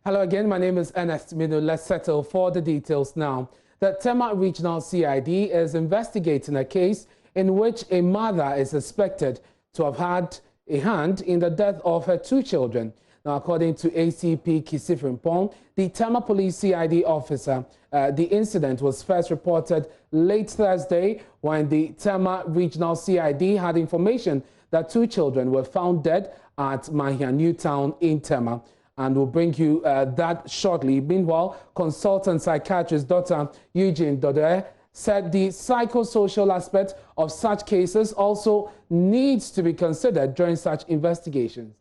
Hello again, my name is Ernest Minu. Let's settle for the details now. The Tema Regional CID is investigating a case in which a mother is suspected to have had a hand in the death of her two children. Now, according to ACP Kisifrimpong, the Tema Police CID officer, the incident was first reported late Thursday when the Tema Regional CID had information that two children were found dead at Mahia New Town in Tema. And we'll bring you that shortly. Meanwhile, consultant psychiatrist Dr. Eugene Dodoe said the psychosocial aspect of such cases also needs to be considered during such investigations.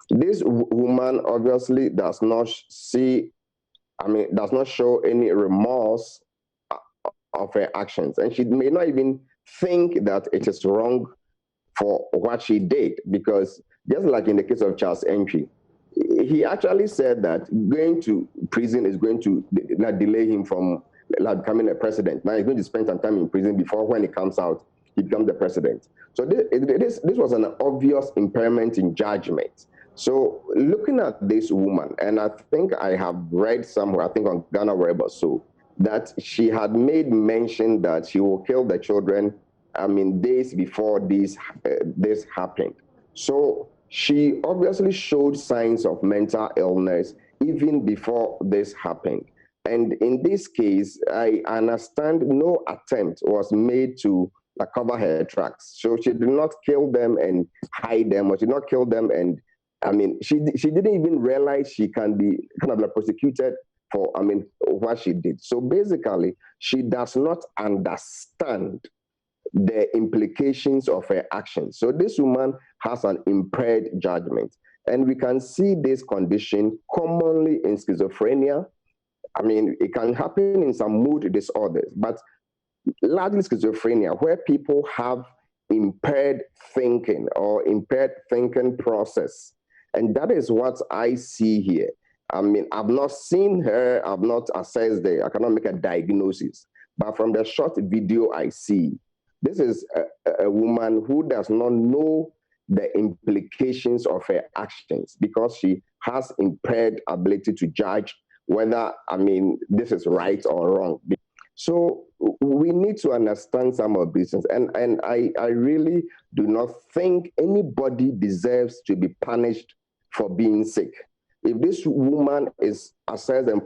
This woman obviously does not show any remorse of her actions. And she may not even think that it is wrong for what she did, because just like in the case of Charles Entry, he actually said that going to prison is going to delay him from becoming a president. Now he's going to spend some time in prison before, when he comes out, he becomes the president. So this was an obvious impairment in judgment. So looking at this woman, and I think I have read somewhere, I think on Ghana Web or so, that she had made mention that she will kill the children days before this happened. So she obviously showed signs of mental illness even before this happened. And in this case, I understand no attempt was made to cover her tracks. So she did not kill them and hide them, or she did not kill them and, she didn't even realize she can be prosecuted for, what she did. So basically, she does not understand the implications of her actions. So this woman has an impaired judgment. And we can see this condition commonly in schizophrenia. It can happen in some mood disorders, but largely schizophrenia, where people have impaired thinking or impaired thinking process. And that is what I see here. I've not seen her, I've not assessed I cannot make a diagnosis. But from the short video I see, this is a woman who does not know the implications of her actions, because she has impaired ability to judge whether, this is right or wrong. So we need to understand some of these things. And I really do not think anybody deserves to be punished for being sick. If this woman is assessed and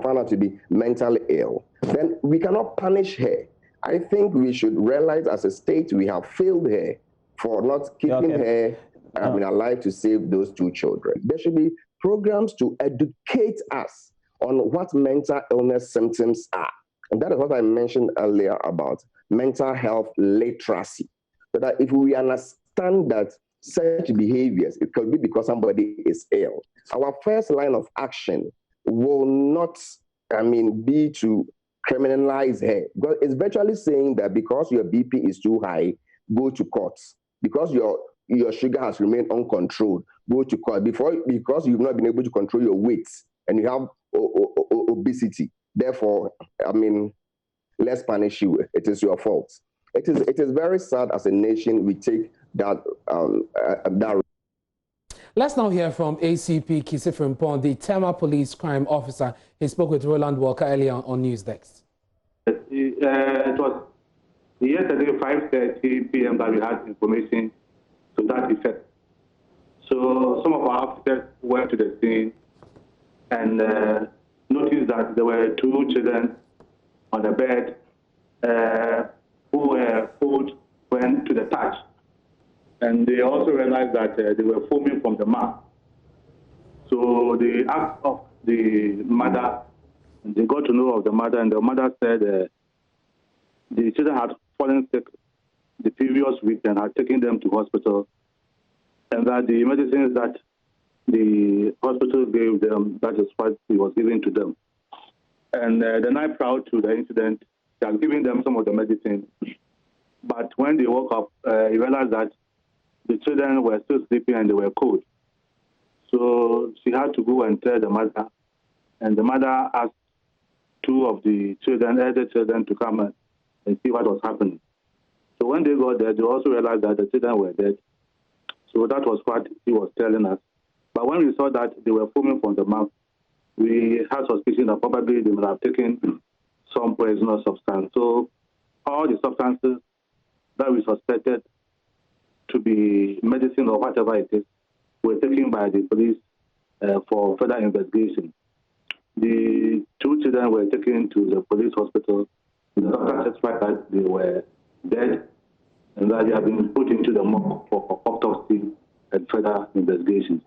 found out to be mentally ill, then we cannot punish her. I think we should realize as a state we have failed her for not keeping her alive to save those two children. There should be programs to educate us on what mental illness symptoms are. And that is what I mentioned earlier about mental health literacy. So that if we understand that such behaviors, it could be because somebody is ill, our first line of action will not, be to criminalize her. Because it's virtually saying that because your BP is too high, go to court. Because your sugar has remained uncontrolled, go to court. Because you've not been able to control your weight and you have obesity, therefore, let's punish you. It is your fault. It is very sad as a nation we take that. Let's now hear from ACP Kisifrimpong, the Tema Police Crime Officer. He spoke with Roland Walker earlier on Newsdesk. It was yesterday 5:30 p.m. that we had information to that effect. So some of our officers went to the scene and noticed that there were two children on the bed who were pulled when to the touch. And they also realized that they were foaming from the mouth. So they asked of the mother, and they got to know of the mother, and the mother said the children had fallen sick the previous week and had taken them to hospital, and that the medicines that the hospital gave them, that is what he was giving to them. And the night prior to the incident, they had given them some of the medicine. But when they woke up, he realized that the children were still sleeping and they were cold. So she had to go and tell the mother. And the mother asked two of the children, elder children, to come and see what was happening. So when they got there, they also realized that the children were dead. So that was what he was telling us. But when we saw that they were foaming from the mouth, we had suspicion that probably they might have taken some poisonous substance. So all the substances that we suspected to be medicine or whatever it is were taken by the police for further investigation. The 2 children were taken to the police hospital. The doctor testified that they were dead and that they have been put into the morgue for autopsy and further investigations.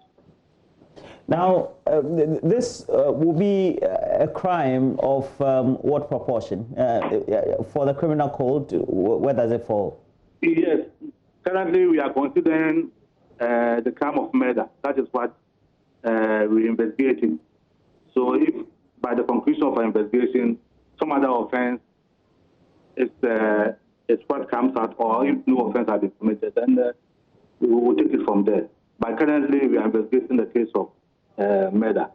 Now, this will be a crime of what proportion? For the criminal code, where does it fall? Yes. Currently, we are considering the crime of murder. That is what we're investigating. So if by the conclusion of our investigation, some other offense is what comes out, or if no offense has been committed, then we will take it from there. But currently, we are investigating the case of murder.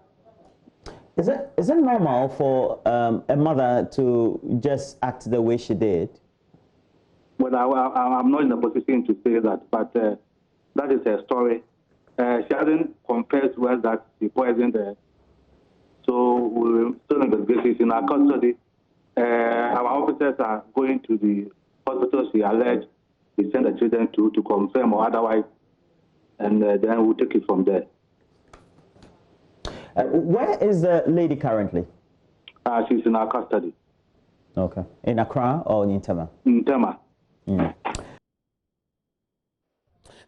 Is it normal for a mother to just act the way she did? Well, I'm not in a position to say that, but that is her story. She hasn't confessed to us that she poisoned her. So we're still investigating in our custody. Our officers are going to the hospital she alleged we send the children to confirm or otherwise, and then we'll take it from there. Where is the lady currently? She's in our custody. Okay. In Accra or in Tema? In Tema. Mm.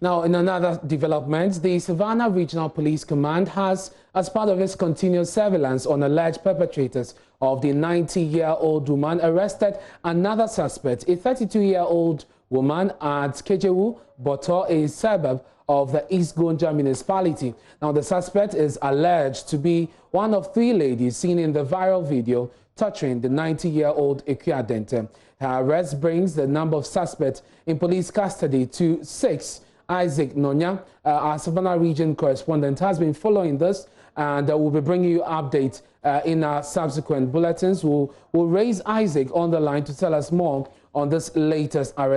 Now, in another development, the Savannah Regional Police Command has, as part of its continuous surveillance on alleged perpetrators of the 90-year-old woman, arrested another suspect, a 32-year-old woman at Kejewu, Boto, a suburb of the East Gonja municipality. Now, the suspect is alleged to be one of 3 ladies seen in the viral video torturing the 90-year-old Ekuya Dente. Her arrest brings the number of suspects in police custody to 6. Isaac Nonya, our Savannah region correspondent, has been following this, and we'll be bringing you updates in our subsequent bulletins. We'll raise Isaac on the line to tell us more on this latest arrest.